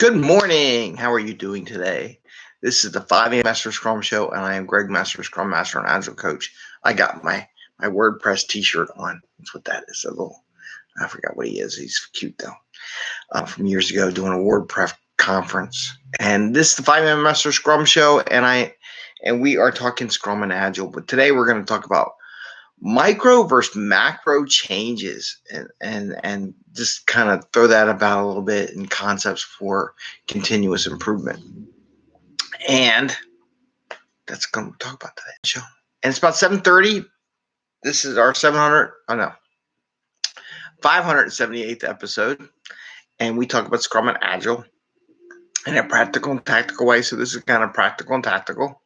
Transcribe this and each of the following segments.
Good morning. How are you doing today? This is the 5 a.m. Mester Scrum Show, and I am Greg Mester, Scrum Master and Agile Coach. I got my WordPress T-shirt on. That's what that is. I forgot what he is. He's cute though. From years ago, doing a WordPress conference, and this is the 5 a.m. Mester Scrum Show, and we are talking Scrum and Agile. But today we're going to talk about micro versus macro changes and just kind of throw that about a little bit in concepts for continuous improvement. And that's going to talk about today show. And it's about 7:30. This is our 578th episode. And we talk about Scrum and Agile in a practical and tactical way. So this is kind of practical and tactical,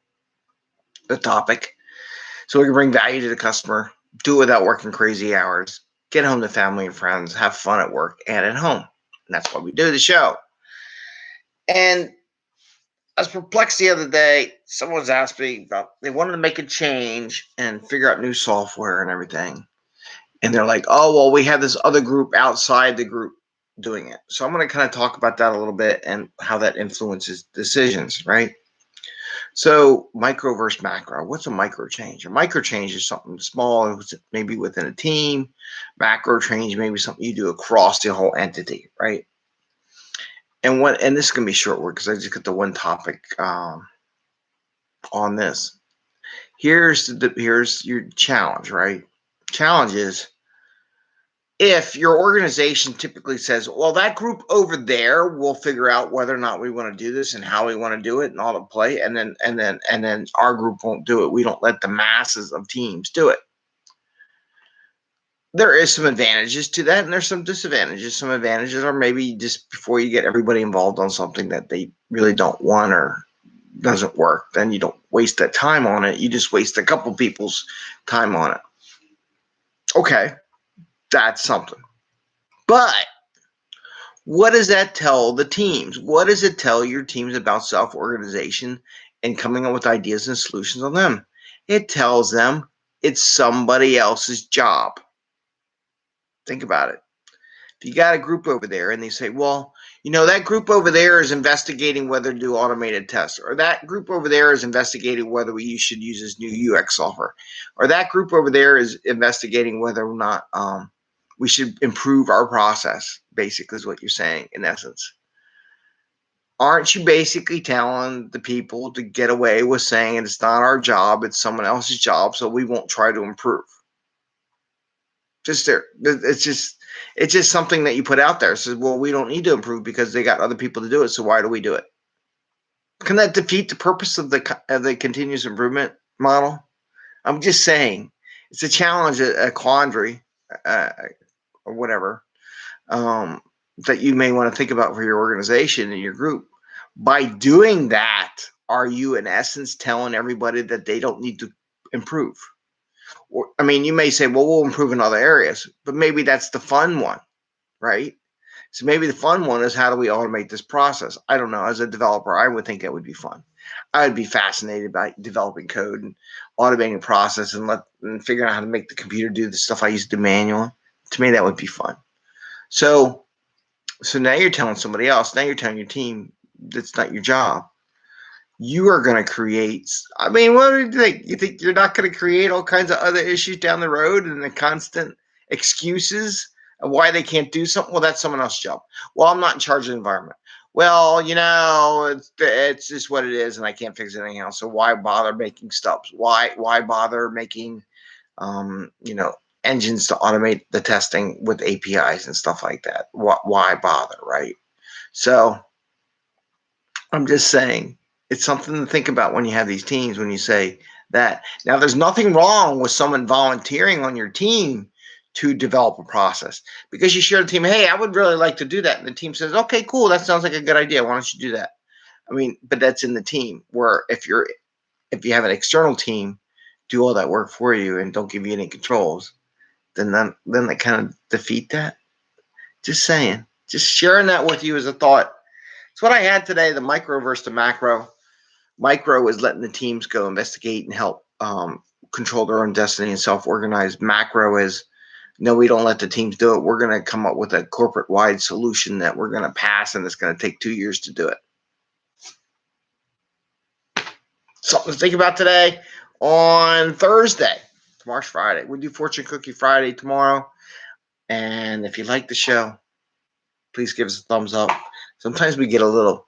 the topic. So we can bring value to the customer, do it without working crazy hours, get home to family and friends, have fun at work and at home. And that's why we do the show. And I was perplexed the other day. Someone's asked me about, they wanted to make a change and figure out new software and everything. And they're like, oh, well, we have this other group outside the group doing it. So I'm going to kind of talk about that a little bit and how that influences decisions, right? So micro versus macro. What's a micro change? A micro change is something small, maybe within a team. Macro change maybe something you do across the whole entity, right? And this is gonna be short word because I just got the one topic on this. Here's your challenge, right? Challenge is, if your organization typically says, well, that group over there will figure out whether or not we want to do this and how we want to do it and all the play, and then our group won't do it. We don't let the masses of teams do it. There is some advantages to that, and there's some disadvantages. Some advantages are maybe just before you get everybody involved on something that they really don't want or doesn't work, then you don't waste that time on it. You just waste a couple people's time on it. Okay. That's something. But what does that tell the teams? What does it tell your teams about self-organization and coming up with ideas and solutions on them? It tells them it's somebody else's job. Think about it. If you got a group over there and they say, well, that group over there is investigating whether to do automated tests, or that group over there is investigating whether we should use this new UX software, or that group over there is investigating whether or not we should improve our process, basically is what you're saying in essence. Aren't you basically telling the people to get away with saying it's not our job, it's someone else's job, so we won't try to improve? Just there. It's just something that you put out there. It says, well, we don't need to improve because they got other people to do it, so why do we do it? Can that defeat the purpose of the continuous improvement model? I'm just saying, it's a challenge, a quandary, or whatever, that you may want to think about for your organization and your group. By doing that, are you in essence telling everybody that they don't need to improve? Or, you may say, well, we'll improve in other areas, but maybe that's the fun one, right? So maybe the fun one is, how do we automate this process? I don't know. As a developer, I would think that would be fun. I would be fascinated by developing code and automating process and figuring out how to make the computer do the stuff I used to do manually. To me, that would be fun. So now you're telling somebody else. Now you're telling your team that's not your job. You are going to create. What do you think? You think you're not going to create all kinds of other issues down the road and the constant excuses of why they can't do something? Well, that's someone else's job. Well, I'm not in charge of the environment. Well, it's just what it is, and I can't fix anything else. So why bother making stubs? Why bother making, engines to automate the testing with APIs and stuff like that? Why bother, right? So I'm just saying, it's something to think about when you have these teams, when you say that. Now, there's nothing wrong with someone volunteering on your team to develop a process, because you share the team, hey, I would really like to do that. And the team says, okay, cool. That sounds like a good idea. Why don't you do that? But that's in the team. Where if you have an external team do all that work for you and don't give you any controls, then they kind of defeat that. Just saying, just sharing that with you as a thought. It's what I had today, the micro versus the macro. Micro is letting the teams go investigate and help control their own destiny and self-organize. Macro is No, we don't let the teams do it. We're going to come up with a corporate-wide solution that we're going to pass, and it's going to take 2 years to do it. Something to think about today. On Thursday, tomorrow's Friday, we do Fortune Cookie Friday tomorrow. And if you like the show, please give us a thumbs up. Sometimes we get a little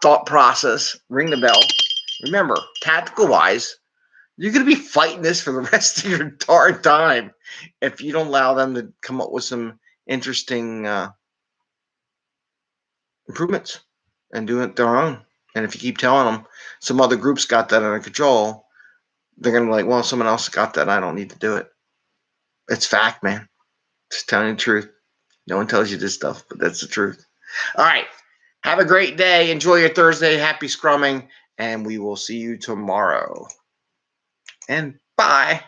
thought process. Ring the bell. Remember, tactical-wise, you're going to be fighting this for the rest of your darn time if you don't allow them to come up with some interesting improvements and do it their own. And if you keep telling them some other groups got that under control, they're going to be like, well, someone else got that. I don't need to do it. It's fact, man. Just telling you the truth. No one tells you this stuff, but that's the truth. All right. Have a great day. Enjoy your Thursday. Happy scrumming. And we will see you tomorrow. And bye.